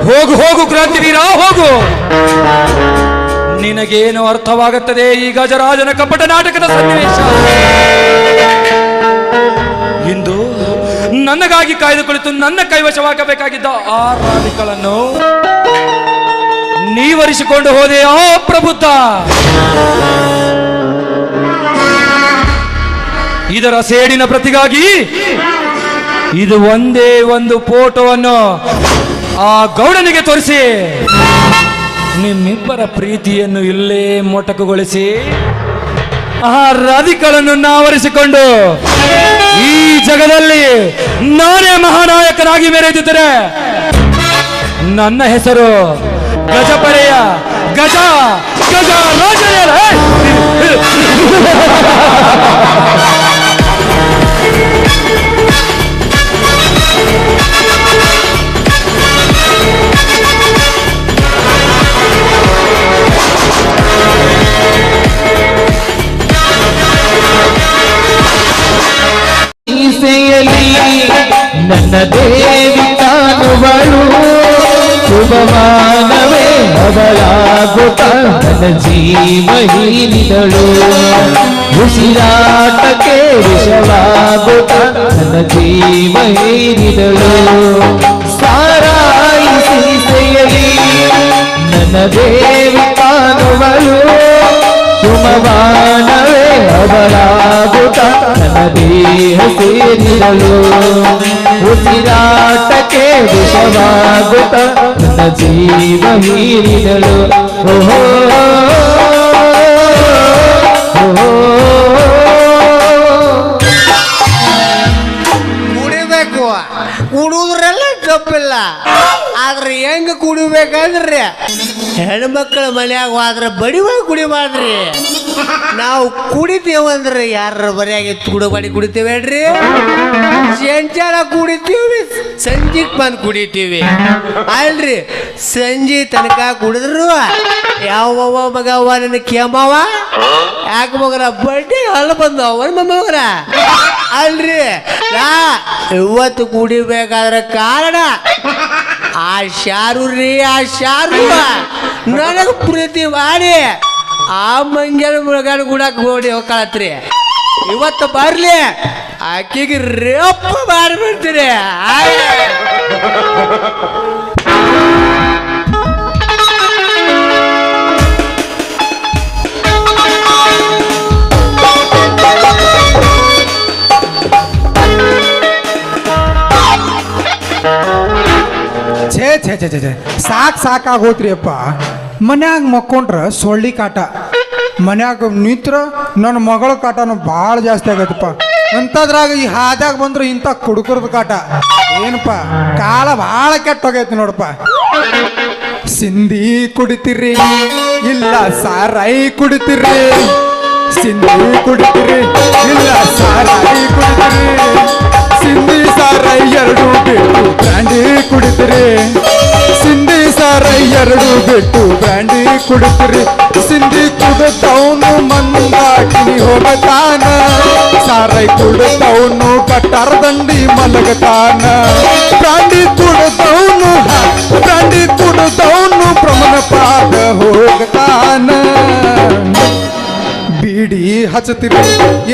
ಹೋಗು ಹೋಗು ಕ್ರಾಂತಿವೀರ ಹೋಗು. ನಿನಗೇನು ಅರ್ಥವಾಗುತ್ತದೆ ಈ ಗಜರಾಜನ ಕಪಟ ನಾಟಕದ ಸನ್ನಿವೇಶ? ಇಂದು ನನಗಾಗಿ ಕಾಯ್ದು ಕುಳಿತು ನನ್ನ ಕೈವಶವಾಗಬೇಕಾಗಿದ್ದ ಆ ರಾಧಿಗಳನ್ನು ನೀವರಿಸಿಕೊಂಡು ಹೋದೆ ಆ ಪ್ರಬುದ್ಧ. ಇದರ ಸೇಡಿನ ಪ್ರತಿಗಾಗಿ ಇದು ಒಂದೇ ಒಂದು ಫೋಟೋವನ್ನು ಆ ಗೌಡನಿಗೆ ತೋರಿಸಿ ನಿಮ್ಮಿಬ್ಬರ ಪ್ರೀತಿಯನ್ನು ಇಲ್ಲೇ ಮೊಟಕುಗೊಳಿಸಿ ಆ ರಾಧಿಗಳನ್ನು ನಾವರಿಸಿಕೊಂಡು ಈ ಜಗದಲ್ಲಿ ನಾನೇ ಮಹಾನಾಯಕನಾಗಿ ಮೆರೆದಿದ್ದರೆ ನನ್ನ ಹೆಸರು ಗಜಪಡೆಯ ಗಜ ಗಜ ರಾಜನೇ. ನನ್ನ ದೇವಿ ಕಾಣುವಳು ಶುಭಮಾನವೇ ಅವಳಾಗುತ್ತ ನನ್ನ ಜೀವ ಹೀರಿದಳು. ಉಸಿರಾಟಕ್ಕೆ ವಿಷವಾಗುತ್ತ ನನ್ನ ಜೀವ ಹೀರಿದಳು. ಸಾರಾಯಿಸಿ ಸೆಯಲಿ ನನ್ನ ದೇವಿ ಕಾಣುವಳು ಶುಭಮಾನವೇ ಅವಳಾಗುತ್ತ ನನ್ನ ದೇಹ ಸೇರಿದಳು. ಉಸಿರಾಟಕ್ಕೆ ವಿಷವಾಗುತ್ತ ನನ್ನ ಜೀವ ಹೀರಿದಳು. ಓಹೋ ಕುಡಿಬೇಕು, ಕುಡಿದ್ರೆಲ್ಲ ತಪ್ಪಿಲ್ಲ. ಆದ್ರೆ ಹೆಂಗ ಕುಡಿಬೇಕಂದ್ರೆ ಹೆಣ್ಮಕ್ಳ ಮನ್ಯಾಗ ಹೋದ್ರೆ ಬಡಿವಾಗ ಕುಡಿಬಾರ್ದ್ರಿ. ನಾವು ಕುಡಿತೀವಂದ್ರೆ ಯಾರ ಬರಿಯಾಗಿ ತುಡುಬಡಿ ಕುಡಿತೀವಿ ಹೇಳ್ರಿ. ಚೆಂಚಾಲ ಕುಡಿತೀವಿ, ಸಂಜೆಗೆ ಬಂದು ಕುಡಿತೀವಿ ಅಲ್ರಿ. ಸಂಜೆ ತನಕ ಕುಡಿದ್ರು ಯಾವ ಮಗವ ನನ್ನ ಕೆಮ್ಮವ ಯಾಕೆ ಮಗರ ಬಡ್ಡಿ ಅಲ್ಲ ಬಂದವ ಮಗರ ಅಲ್ರಿ. ಇವತ್ತು ಕುಡಿಬೇಕಾದ್ರೆ ಕಾರಣ ಆ ಶಾರು ರೀ. ಆ ಶಾರು ನನಗೆ ಪ್ರೀತಿ ಮಾಡಿ ಆ ಮಂಗ್ಯಾನ ಮಗನ ಗುಡಕ್ಕೆ ಓಡಿ ಹೋಗ್ಕಳತ್ರಿ. ಇವತ್ತು ಬರ್ಲಿ ಆಕೆಗೆ ರೇಪ್ ಮಾಡಿಬಿಡ್ತೀರಿ. ಛೇ ಛೇ ಛೇ ಛೇ ಛೇ ಸಾಕಾಗೋತ್ರಿ ಅಪ್ಪ. ಮನ್ಯಾಗ ಮಕ್ಕೊಂಡ್ರ ಸೊಳ್ಳಿ ಕಾಟ, ಮನ್ಯಾಗ ನಿಂತ್ರ ನನ್ನ ಮಗಳ ಕಾಟನು ಭಾಳ ಜಾಸ್ತಿ ಆಗೈತಪ್ಪ. ಅಂಥದ್ರಾಗ ಈ ಹಾದ್ಯಾಗ ಬಂದ್ರೆ ಇಂಥ ಕುಡುಕರದ ಕಾಟ ಏನಪ್ಪ. ಕಾಲ ಭಾಳ ಕೆಟ್ಟೋಗೈತಿ ನೋಡಪ್ಪ. ಸಿಂಧಿ ಕುಡಿತೀರಿ ಇಲ್ಲ ಸಾರಾಯಿ ಕುಡಿತೀರಿ, ಸಿಂಧಿ ಕುಡಿತೀರಿ ಇಲ್ಲ ಸಾರಾಯಿ ಕುಡಿತೀರಿ, ಸಿಂಧಿ ಸಾರಾಯಿ ಎರಡು ಬಿಟ್ಟು ಬ್ರ್ಯಾಂಡಿ ಕುಡಿತೀರಿ, ಸಿಂಧಿ ಸಾರಾಯಿ ಎರಡು ಬಿಟ್ಟು ಬ್ರ್ಯಾಂಡಿ ಕುಡಿತೀರಿ. ಸಿಂಧಿ ಕುಡಿದವನು ಮಂದಾಕಿನಿ ಹೋಗತಾನ, ಸಾರಾಯಿ ಕುಡಿದವನು ಕಟ್ಟಾರ ದಂಡಿ ಮಲಗತಾನ, ಬ್ರ್ಯಾಂಡಿ ಕುಡಿದವನು ಪ್ರಮಣ ಪಾದ ಹೋಗತಾನ. ಬೀಡಿ ಹಚ್ಚುತ್ತೀರಿ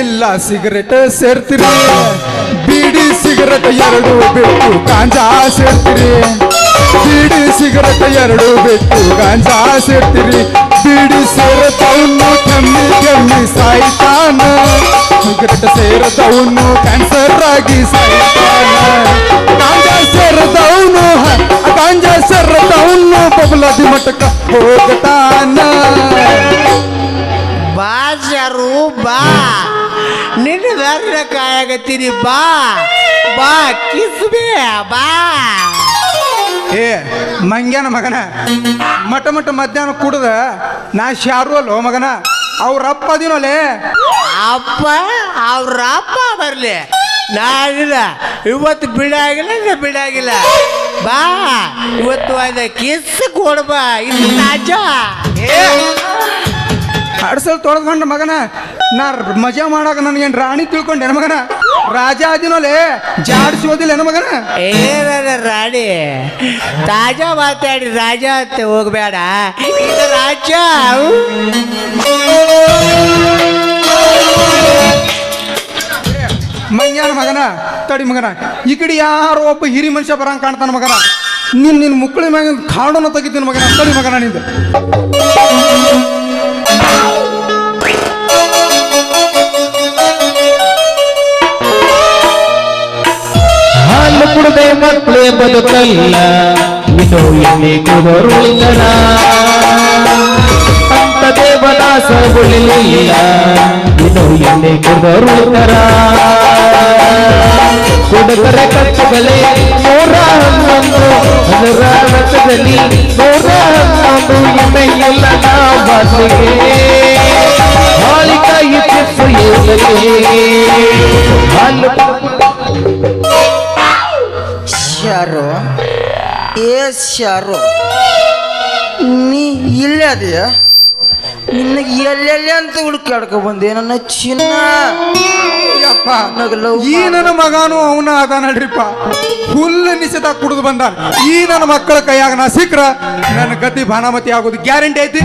ಇಲ್ಲ ಸಿಗರೇಟ್ ಸೇರ್ತೀರಿ, ಬೀಡಿ ಸಿಗರೇಟ್ ಎರಡು ಬಿಟ್ಟು ಗಾಂಜಾ ಸೇರ್ತೀರಿ, ಬೀಡಿ ಸಿಗರೇಟ್ ಎರಡು ಬಿಟ್ಟು ಗಾಂಜಾ ಸೇರ್ತೀರಿ. ಬೀಡಿ ಸೇರದವನು ಕೆಮ್ಮಿ ಸಾಯ್ತಾನ, ಸಿಗರೇಟ್ ಸೇರದವನು ಕ್ಯಾನ್ಸರ್ ಆಗಿ ಸಾಯ್ತಾನ, ಗಾಂಜಾ ಸೇರದವನು ಬಬಲಾದಿ ಮಠಕ ಹೋಗತಾನ. ಬಾ ಶಾರು ಬಾ, ನಿನ್ನ ದಾರಿನ ಕಾಯಾಗತ್ತೀನಿ. ಬಾ ಬಾ ಕಿಸ್ಬೇ ಬಾ. ಏ ಮಂಗ್ಯಾನ ಮಗನ, ಮಠ ಮಧ್ಯಾಹ್ನ ಕುಡ್ದ ನಾ ಶಾರು ಅಲ್ಲೋ ಮಗನ, ಅವ್ರಪ್ಪ ಅದಿನೋಲೆ. ಅಪ್ಪ ಅವ್ರ ಅಪ್ಪ ಬರ್ಲಿ, ನಾನಿಲ್ಲ ಇವತ್ತು ಬಿಡಾಗಿಲ್ಲ. ಬಾ ಇವತ್ತು ಅದ ಕಿಸ್ ಕೊಡ್ಬಾ. ಇದು ನಾಜ ಅಡ್ಸಲ್ ತೊಳೆದ್ಕೊಂಡ ಮಗನ, ನಾ ಮಜಾ ಮಾಡಾಕ ನನಗೇನು ರಾಣಿ ತಿಳ್ಕೊಂಡೇನ ಮಗನ? ರಾಜ ಅದಿನೋಲೆ ಜಾಡ್ಸೋದಿಲ್ಲ ಏನು ಮಗನ ಏನ ರಾಣಿ ತಾಜಾ ಮಾತಾಡಿ ರಾಜ ಅಂತ ಹೋಗ್ಬೇಡ ಇದು ರಾಜ ಮಂಗ್ಯಾನ ಮಗನ ತಡಿ ಮಗನ ಈ ಕಡೆ ಯಾರೋ ಒಬ್ಬ ಹಿರಿ ಮನುಷ್ಯ ಬರಂಗ್ ಕಾಣ್ತಾನ ಮಗನ ನಿನ್ನ ಮುಕ್ಕಳಿ ಮ್ಯಾಗ ಕಾಡೋನ ತೆಗಿತೀನಿ ಮಗನ ತಡಿ ಮಗನ ನಿಂದು ಹಾಲು ಕುಡದೆ ಮಕ್ಕಳೇ ಬದುಕಲ್ಲ ಇದು ಎಣ್ಣೆ ಕುದರು ಅಂತ ದೇವದಾಸ ಉಳಿಲಿಲ್ಲ ಇದು ಎಣ್ಣೆ ಕುದರು ಕುಡುಕರ ಕಟ್ಟುಗಳೇ 111 ಅದರ ರಥದಲ್ಲಿ 111 ಎಣ್ಣೆಯಲ್ಲ ಬಾಸಿಗೆ ಹಾಲಿಕಾಯಿ ಚಿಪ್ಸು ಹಾಲು ಶಾರು ಶಾರು ನೀ ಇಲ್ಲೇ ಅದೆಯಾ ನಿನಗೆ ಎಲ್ಲೆಲ್ಲಿ ಅಂತ ಹುಡುಕಾಡ್ಕೊ ಬಂದೆ ನನ್ನ ಚಿನ್ನ ಯಪ್ಪ ಈ ನನ್ನ ಮಗನು ಅವನ ಅದ ನಡ್ರಿಪ್ಪ ಫುಲ್ ನಿಷೇಧ ಕುಡಿದು ಬಂದ ಈ ನನ್ನ ಮಕ್ಕಳ ಕೈಯಾಗ ನಾ ಸಿಕ್ಕ್ರ ನನ್ನ ಗತಿ ಭಾನಾಮತಿ ಆಗೋದು ಗ್ಯಾರಂಟಿ ಐತಿ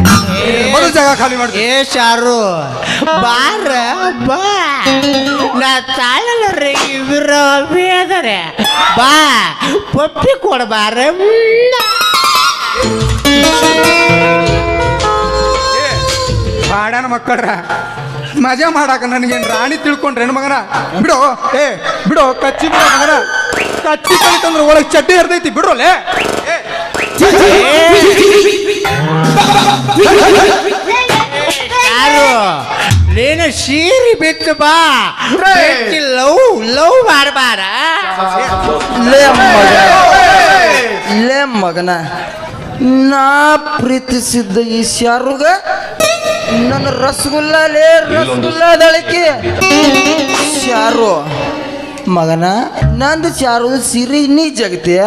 ಮೊದಲು ಜಾಗ ಖಾಲಿ ಮಾಡಿ ಏ ಶಾರು ಬಾರ ಬಾ ನಾ ತಾಳಲ್ರಿ ಇವ್ರ ಬೇದರೆ ಬಾ ಪಪ್ಪಿ ಕೊಡಬಾರ ಬಾಡ್ಯಾನ ಮಕ್ಕಳ್ರ ಮಜಾ ಮಾಡಾಕ ನನಗೇನು ರಾಣಿ ತಿಳ್ಕೊಂಡ್ರೇನು ಮಗನ ಬಿಡೋ ಬಿಡೋ ಕಚ್ಚಿ ಬಿಡೋ ಮಗನ ಕಚ್ಚಿ ಕಲಿತಂದ್ರೆ ಒಳಗೆ ಚಡ್ಡಿ ಇರ್ತೈತಿ ಬಿಡ್ರೋಲೆ ಯಾರು ನೀನು ಸೀರಿ ಬಿತ್ತು ಬಾ ಲವ್ ಮಾಡಬಾರ ಲೇ ಮಗನ ನಾ ಪ್ರೀತಿಸಿದ್ದ ಈ ಶಾರುಗ ನನ್ನ ರಸಗುಲ್ಲದಳಿಕೆ ಶಾರು ಮಗನ ನಂದು ಶಾರು ಸಿರಿ ನೀ ಜಗತೀಯ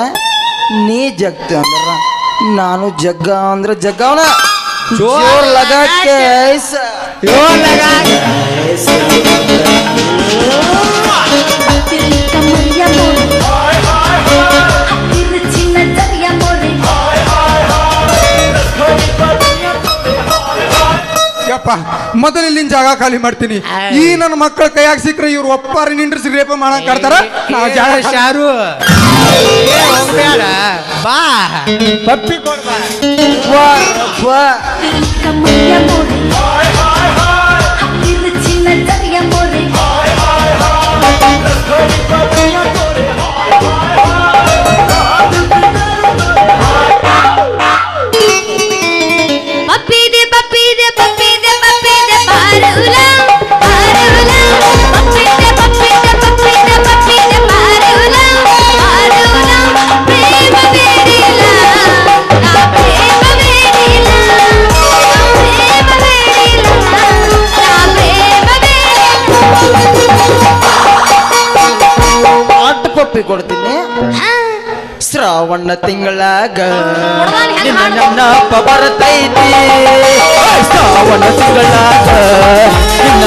ನೀ ಜಗತಿ ಅಂದ್ರ ನಾನು ಜಗ್ಗ ಅಂದ್ರೆ ಜಗ್ಗವನ ಜೋರ್ ಲಗಾಕ್ಕೆ ಐಸ ಯಪ್ಪ ಮೊದಲು ಇಲ್ಲಿನ ಜಾಗ ಖಾಲಿ ಮಾಡ್ತೀನಿ ಈ ನನ್ನ ಮಕ್ಕಳ ಕೈಯಾಗ ಸಿಕ್ಕ್ರೆ ಇವ್ರು ಒಪ್ಪಾರಿ ನಿಂಡ್ರಿಸಿ ರೇಪ ಮಾಡಕ್ ಕಾಡ್ತಾರ ನಾವು ಜಾಗ ಶಾರು ಹೋಗ್ಬೇಡ ಬಾ ಪಪ್ಪಿ ಕೊಡ್ಬಾ ಪಪ್ಪಿ ಕೊಡ್ತೀನಿ ಶ್ರಾವಣ ತಿಂಗಳಾಗ ನೆನಪ ಬರ್ತೈತಿ ಶ್ರಾವಣ ತಿಂಗಳಾಗ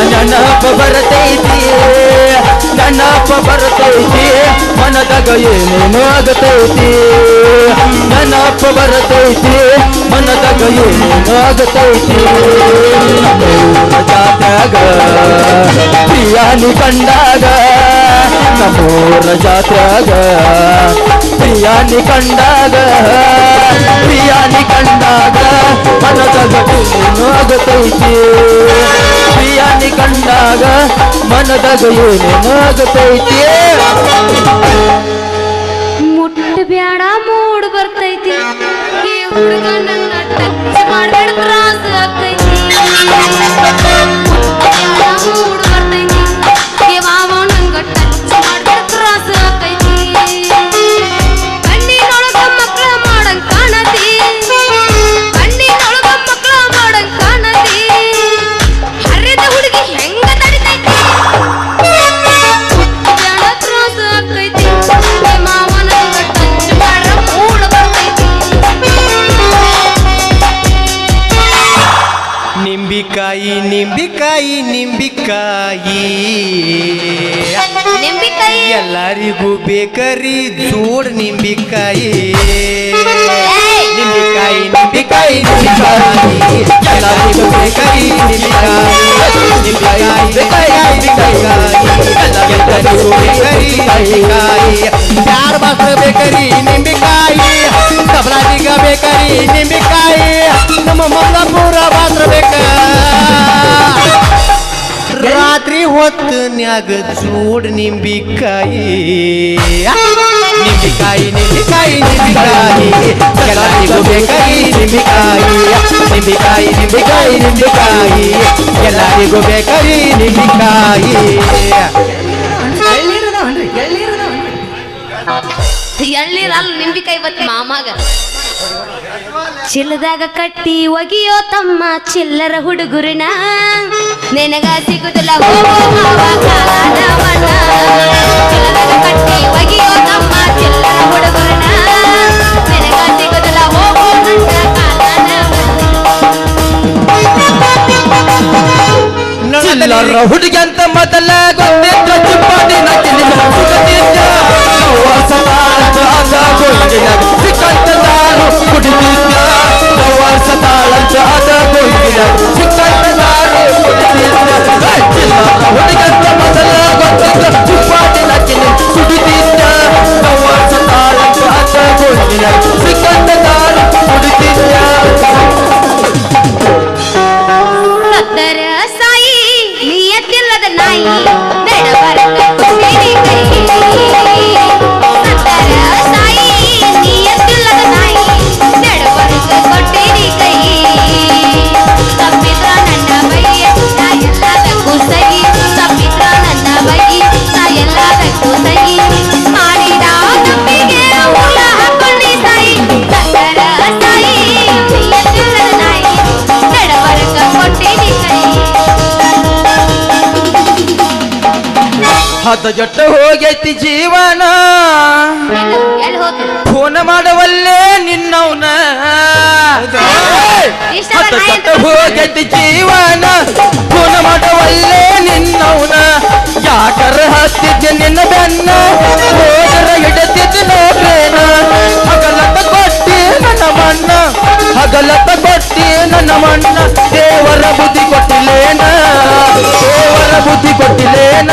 ನೆನಪ ಬರ್ತೈತಿ ನೆನಪ ಬರ್ತೈತಿ ಮನದಾಗ ಏನೇನು ಆಗತೈತಿ ನೆನಪ ಬರ್ತೈತಿ ಮನದಾಗ ಏನೇನು ಆಗತೈತಿ ಜಾತ್ಯಾಗ ಪ್ರಿಯಾನಿ ಕಂಡಾಗ ನಮ್ಮೂರ ಜಾತ್ಯಾಗ ಪ್ರಿಯಾನಿ ಕಂಡಾಗ ಮನದಾಗ ಏನೇನು ಆಗತೈತಿ ಪ್ರಿಯಾನಿ ಕಂಡಾಗ ಮನದಾಗ ಏನೇನು ಆಗತೈತಿ ಮುಟ್ಟು ಬ್ಯಾಡ ಮೂಡ್ ಬರ್ತೈತಿ ಈ ಹುಡುಗ ನನ್ನ ಟಚ್ ಮಾಡ್ಬೇಡ ತ್ರಾಸ ಆಕೈತಿ ಮೂಡ್ ಬರ್ತೈತಿ ಈ ಮಾವ ನಂಗ ಟಚ್ ಮಾಡ್ಬೇಡ ತ್ರಾಸ ಆಕೈತಿ ಕಣ್ಣಿನೊಳಗ ಮಕ್ಕಳ ಮಾಡಂಗ್ ಕಾಣತಿ ಕಣ್ಣಿನೊಳಗ ಮಕ್ಕಳ ಮಾಡಂಗ್ ಕಾಣತಿ ಹರಿದ ಹುಡುಗಿ ಹೆಂಗ ತಡಿತೈತಿ ಬ್ಯಾಡ ತ್ರಾಸ ಆಕೈತಿ ಈ ಮಾವ ನಂಗ ಟಚ್ ಮಾಡ್ರ ಮೂಡ್ ಬರ್ತೈತಿ ನಿಂಬಿಕಾಯಿ ನಿಂಬಿಕಾಯಿ ನಿಂಬಿಕಾಯಿ ನಿಂಬಿ ನಿಂಬಿಕಾಯಿ ಎಲ್ಲರಿಗೂ ಬೇಕರಿ ಜೋಡ್ ನಿಂಬಿಕಾಯಿ ಏಯ್! ನಿಂಬಿಕಾಯಿ ನಿಂಬಿಕಾಯಿ ನಿಂಬಿಕಾಯಿ ಎಲ್ಲರಿಗೂ ಬೇಕರಿ ನಿಂಬಿಕಾಯಿ ನಿಂಬಿಕಾಯಿ ನಿಂಬಿಕಾಯಿ ನಿಂಬಿಕಾಯಿ ಎಲ್ಲರಿಗೂ ಬೇಕರಿ ನಿಂಬಿಕಾಯಿ ಯಾರ ಮಾತ್ರ ಬೇಕರಿ ನಿಂಬಿಕಾಯಿ ತಬಲಾದಿಗ ಬೇಕರಿ ನಿಂಬಿಕಾಯಿ ನಮ್ಮ ಮಲ್ಲಪುರ ಮಾತ್ರ ಬೇಕ ರಾತ್ರಿ ಹೊತ್ತನ್ಯಾಗ ಜೋಡ್ ನಿಂಬಿಕಾಯಿ ನಿಂಬಿಕಾಯಿ ನಿಂಬಿಕಾಯಿ ನಿಂಬಿಕಾಯಿ ಎಲ್ಲರಿಗೂ ಬೇಕರಿ ನಿಂಬಿಕಾಯಿ ನಿಂಬಿಕಾಯಿ ನಿಂಬಿಕಾಯಿ ನಿಂಬಿಕಾಯಿ ಎಲ್ಲರಿಗೂ ಬೇಕರಿ ನಿಂಬಿಕಾಯಿ ಎಳ್ಳೀರಲ್ಲ ನಿಂಬಿಕಾಯಿ ಬತ್ ಮಾಮಾಗ ಚಿಲ್ಲದಾಗ ಕಟ್ಟಿ ಒಗಿಯೋ ತಮ್ಮ ಚಿಲ್ಲರ ಹುಡುಗುರನ ನಿನಗ ಸಿಗುದಿಲ್ಲ ಹೋಗೋ ಮಾವ ಕಾಲದವನ ಚಿಲ್ಲದಾಗ ಕಟ್ಟಿ ಒಗಿಯೋ ತಮ್ಮ ಚಿಲ್ಲರ ಹುಡುಗುರನ ನಿನಗ ಸಿಗುದಿಲ್ಲ ಹೋಗೋ ನನ್ನ ಚಿಲ್ಲರ ಹುಡುಗಿ ಅಂತ ಮೊದಲ ಗೊತ್ತಿತ್ತು ಚಿಪ್ಪಾಡಿನ ಕಿಲಿನ ಸುಗತಿದ್ದ ಸಿಕ್ಕಂತ ನಾನು ಕುಡಿದಿದ್ದ ಸತಾಳಂತ ಅದ ಗೋಯಿನ ಸಿಕ್ಕಂತ ನಾನು ಕುಡಿದಿದ್ದ ಚಿಲ್ಲರ ಹುಡುಗಿ ಅಂತ ಮೊದಲ ಗೊತ್ತಿತ್ತು ಚಿಪ್ಪಾಡಿನ ಕಿಲಿನ ಸುಡಿದಿದ್ದ ಸತಾಳಂತ ಅದ ಗೋಯಿನ ಸಿಕ್ಕಂತ ನಾನು ಕುಡಿದಿದ್ದ ಸತ್ತರ ಸಾಯಿ ನಿಯತ್ತಿಲ್ಲದ ನಾಯಿ ನಡಬರಕ ಕುಸಿರಿ ಕೈ ಸತ್ತರ ಸಾಯಿ ನಿಯತ್ತಿಲ್ಲದ ನಾಯಿ ನಡಬರಕ ಕೊಟ್ಟಿರಿ ಕೈ ತಪ್ಪಿದ್ರ ನನ್ನ ಬೈಯ ನಾ ಎಲ್ಲದಕ್ಕೂ ಸಹಿ ತಪ್ಪಿದ್ರ ನನ್ನ ಬೈ ನಾ ಎಲ್ಲದಕ್ಕೂ ಸಹಿ ಮಾಡಿದ ತಪ್ಪಿಗೆ ಹುಳ ಹಾಕೊಂಡಿ ಸಾಯಿ ಸತ್ತರ ಸಾಯಿ ನಿಯತ್ತಿಲ್ಲದ ನಾಯಿ ನಡಬರಕ ಕೊಟ್ಟಿರಿ ಕೈ ಹದ ಜೊಟ್ಟ ಹೋಗೈತಿ ಜೀವನ ಎಲ್ಲಿ ಹೋತು ಫೋನ್ ಮಾಡವಲ್ಲೇ ನಿನ್ನವನ ಹದ ಜೊಟ್ಟ ಹೋಗೈತಿ ಜೀವನ ಫೋನ್ ಮಾಡವಲ್ಲೇ ನಿನ್ನವನ ಯಾಕರ ಹತ್ತಿದ್ದೆ ನಿನ್ನ ಬೆನ್ನ ಹೋದರ ಹಿಡತಿದ್ದ ನೋಡ್ರೇನ ಹಗಲತ್ತ ಕೊಟ್ಟಿ ನನ್ನ ಮಣ್ಣ ಹಗಲತ್ತ ಕೊಟ್ಟಿ ನನ್ನ ಮಣ್ಣ ದೇವರ ಬುದ್ಧಿ ಕೊಟ್ಟಿಲೇನ ದೇವರ ಬುದ್ಧಿ ಕೊಟ್ಟಿಲೇನ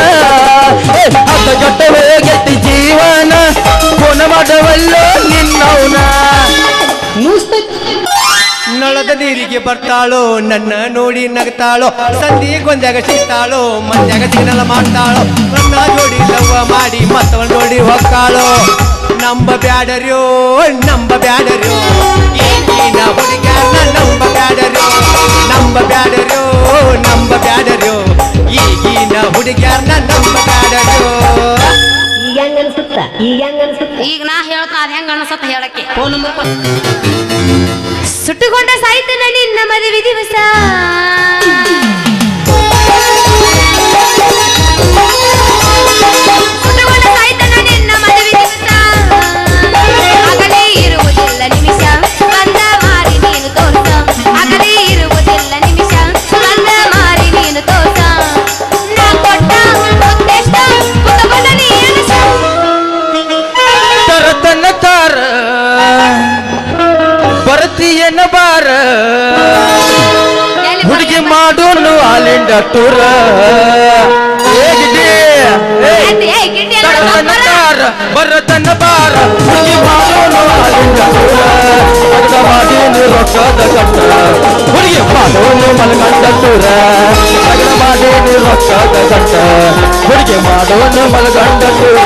ಹದ ಜೊಟ್ಟ ಹೋಗೈತಿ ಜೀವನ ಫೋನ್ ಮಾಡವಲ್ಲ ನಿನ್ನವನ ನಳದ ನೀರಿಗೆ ಬರ್ತಾಳೋ ನನ್ನ ನೋಡಿ ನಗ್ತಾಳೋ ಸಂಧಿ ಗೊಂದಾಗ ಸಿಗ್ತಾಳೋ ಮಂದ್ಯಾಗ ಸಿಗ್ನಲ್ಲ ಮಾಡ್ತಾಳೋ ನನ್ನ ಜೋಡಿ ಲವ್ವ ಮಾಡಿ ಮತ್ತವನ್ ನೋಡಿ ಹೋಗ್ತಾಳೋ ನಂಬ ಬ್ಯಾಡರ್ಯೋ ನಂಬ ಬ್ಯಾಡರ್ಯೋ ಈಗಿನ ಹುಡುಗ್ಯಾರನ್ನ ನಂಬ ಬ್ಯಾಡರ್ಯೋ ನಂಬ ಬ್ಯಾಡರ್ಯೋ ನಂಬ ಬ್ಯಾಡರ್ಯೋ ಈಗಿನ ಹುಡುಗ್ಯಾರನ್ನ ನಂಬ ಬ್ಯಾಡರ್ಯೋ ಈಗ ನಾ ಹೇಳ್ತಾ ಅದ್ ಹೆಂಗ ಅನ್ಸತ್ತ ಹೇಳಕ್ಕೆ ಸುಟ್ಟುಕೊಂಡ ಸಾಯ್ತನ ನಿನ್ನ ಮದುವೆ ದಿವಸ ಸುಟ್ಟುಕೊಂಡ ಸಾಯ್ತನ ನಿನ್ನ ಮದುವೆ ದಿವಸ ಆಗಲೇ ಇರುವುದಿಲ್ಲ ನಿಮಿಷ ಬಂದ ಮಾರಿ ನೀನು ತೋರ್ಸ ಆಗಲೇ ಇರುವುದಿಲ್ಲ ನಿಮಿಷ ಬಂದ ಮಾರಿ ನೀನು ತೋರ್ಸ ನಾ ಕೊಟ್ಟ ಉದ್ದೇಶ ಪುಟಪಟ ನೀ ಎಣಿಸ ತರತನ ತಾರ ಬರ್ತೀಯನ ಬಾರ ಹುಡುಗಿ ಮಾಡೋನು ಆಲಿಂಡ ಟೂರ ತರತನ ತಾರ ಬರತನ ಬಾರ ಹುಡುಗಿ ಮಾಡೋನು ಆಲಿಂಡ ಟೂರ ಅರ್ಧ ಮಾಡೀನಿ ರೊಕ್ಕದ ಕಟ್ಟ ಹುಡುಗಿ ಮಾಡೋನು ಮಲ್ಗಂಡ ಟೂರ ಅರ್ಧ ಮಾಡೀನಿ ರೊಕ್ಕದ ಕಟ್ಟ ಹುಡುಗಿ ಮಾಡೋನು ಮಲ್ಗಂಡ ಟೂರ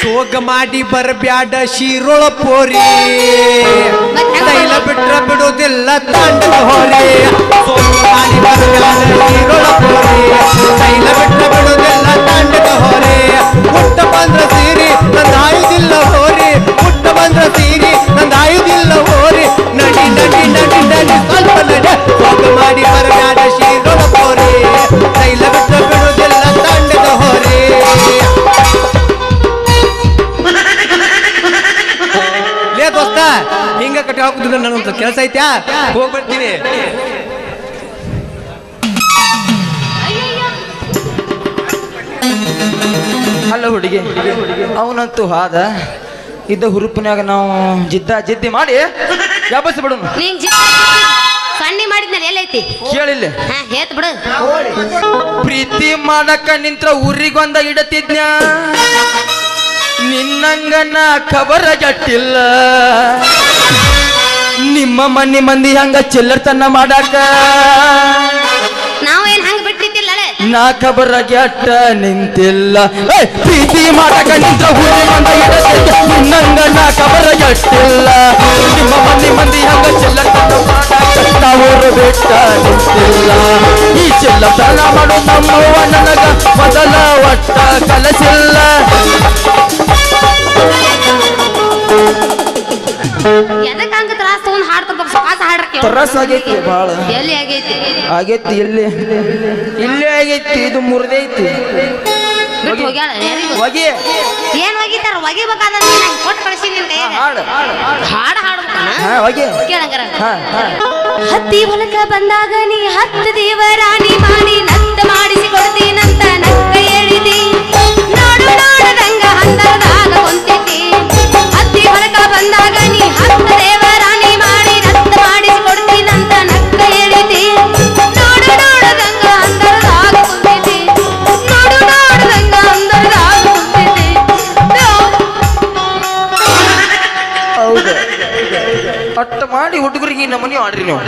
ಸೋಗ ಮಾಡಿ ಬರಬ್ಯಾಡ ಶೀರೋಳ ಪೋರಿ ತೈಲ ಬಿಟ್ರ ಬಿಡುವುದಿಲ್ಲ ತಾಂಡದ ಹೋರಿ ಸೋಗ ಮಾಡಿ ಬರಬ್ಯಾಡ ಶೀರೋಳ ಪೋರಿ ತೈಲ ಬಿಟ್ರ ಬಿಡುವುದಿಲ್ಲ ತಾಂಡದ ಹೋರಿ ಹುಟ್ಟ ಬಂದ್ರ ಸೀರಿ ನಂದ ಆಯುದಿಲ್ಲ ಹೋರಿ ಹುಟ್ಟ ಬಂದ್ರ ಸೀರಿ ನಂದ ಆಯುದಿಲ್ಲ ಹೋರಿ ನಡಿ ನಡಿ ನಡಿ ನಡಿ ಸ್ವಲ್ಪ ನಡಿ ಸೋಗ ಮಾಡಿ ಬರಬ್ಯಾಡ ಶೀರೋಳ ಪೋರಿ ತೈಲ ಬಿಟ್ರ ಬಿಡುವುದಿಲ್ಲ ತಾಂಡದ ಹೋರಿ ಲೇ ದೋಸ್ತ ಹಿಂಗ ಕಟ್ಟಿ ಹಾಕುದಿಲ್ಲ ನನ್ನ ಕೆಲಸ ಐತ್ಯಾ ಹೋಗ್ಬಿಡ್ತೀನಿ ಅಲ್ಲ ಹುಡುಗಿ ಅವನಂತೂ ಹಾದ ಇದ್ದ ಹುರುಪಿನಾಗ ನಾವು ಜಿದ್ದಿ ಮಾಡಿ ಯಾಬಸ್ ಬಿಡು ನೀನ್ ಸಣ್ಣಿ ಮಾಡಿದ್ನಲ್ಲ ಎಲ್ಲೈತಿ ಕೇಳಿಲ್ಲ ಹಾ ಹೇತ್ ಬಿಡು ಪ್ರೀತಿ ಮಾಡಕ ನಿಂತ್ರ ಊರಿಗೊಂದ ಇಡತಿದ್ನ ನಿನ್ನಂಗನ ಖಬರ ಗಟ್ಟಿಲ್ಲ ನಿಮ್ಮ ಮನೆ ಮಂದಿ ಹಂಗ ಚಿಲ್ಲರ್ತನ ಮಾಡಾಕ ನಾವೇನ್ ಹಂಗ ಬಿಟ್ಟಿದ್ದಿಲ್ಲ ನಾ ಖಬರ ಗೆಟ್ಟ ನಿಂತಿಲ್ಲ ಪ್ರೀತಿ ಮಾಡಕ ನಿಂತ್ರ ಊರಿಗೊಂದ ಇಡತಿದ್ನ ನಿನ್ನಂಗನ ಖಬರ ಗಟ್ಟಿಲ್ಲ ನಿಮ್ಮ ಮನೆ ಮಂದಿ ಹಂಗ ಚಿಲ್ಲರ್ತನ ಮಾಡಾಕ ನಾವೂರು ಬಿಟ್ಟ ನಿಂತಿಲ್ಲ ಈ ಚಿಲ್ಲತನ ಮಾಡು ನಮ್ಮವ್ವ ನನಗ ಮೊದಲ ಒಟ್ಟ ಕಲಸಿಲ್ಲ ಎದಕ್ ಹಂಗ ತ್ರಾಸ ತಗೊಂಡ್ ಹಾಡ್ತಿರ್ಬೇಕು ಸಕಾಸ ಹಾಡ್ರಕ್ಕೆ ತ್ರಾಸ ಆಗೈತಿ ಬಾಳ ಎಲ್ಲಿ ಆಗೈತಿ ಆಗೈತಿ ಇಲ್ಲೇ ಆಗೈತಿ ಇದು ಮುರಿದೈತಿ ಬಿಟ್ಟು ಹೋಗ್ಯಾಳ ಯಾರಿಗೂ ಹೊಗೆ ಏನ್ ಒಗಿತಾರ ಒಗಿಬೇಕಾದ್ರೆ ನೀನ್ ಹಂಗ್ ಕೊಟ್ಟು ಕಳಿಸಿ ನಿನ್ ಕೈಯಾಗ ಹಾಡು ಹಾಡು ಹಾಡ್ಬೇಕನ ಹೊಗೆ ಕೇಳಂಗಾರ ಹಾ ಹತ್ತಿ ಹೊಲಕ ಬಂದಾಗ ನೀ ಹತ್ತು ದೇವರಾಣಿ ಮಾಡಿ ನತ್ತ ಮಾಡಿಸಿ ಕೊಡ್ತೀನಂತ ನಕ್ಕ ಹೇಳಿದಿ ನೋಡು ನೋಡದಂಗ ಹಂದರದಾಗ ಹೊಂತಿದ್ದಿ ಹತ್ತಿ ಹೊಲಕ ಬಂದಾಗ ನೀ ಹತ್ತು ದೇವರಾಣಿ ಮಾಡಿ ನತ್ತ ಮಾಡಿಸಿ ಕೊಡ್ತೀನಂತ ನಕ್ಕ ಹೇಳಿದಿ ನೋಡು ನೋಡದಂಗ ಹಂದರದಾಗ ಹೊಂತಿದ್ದಿ ನೋಡು ನೋಡದಂಗ ಹಂದರದಾಗ ಹೊಂತಿದ್ದಿ ಹೌದು ಅಟ್ಟ ಮಾಡಿ ಹುಡುಗರಿಗೆ ನಮ್ಮನಿ ಆಡ್ರಿ ನೀವು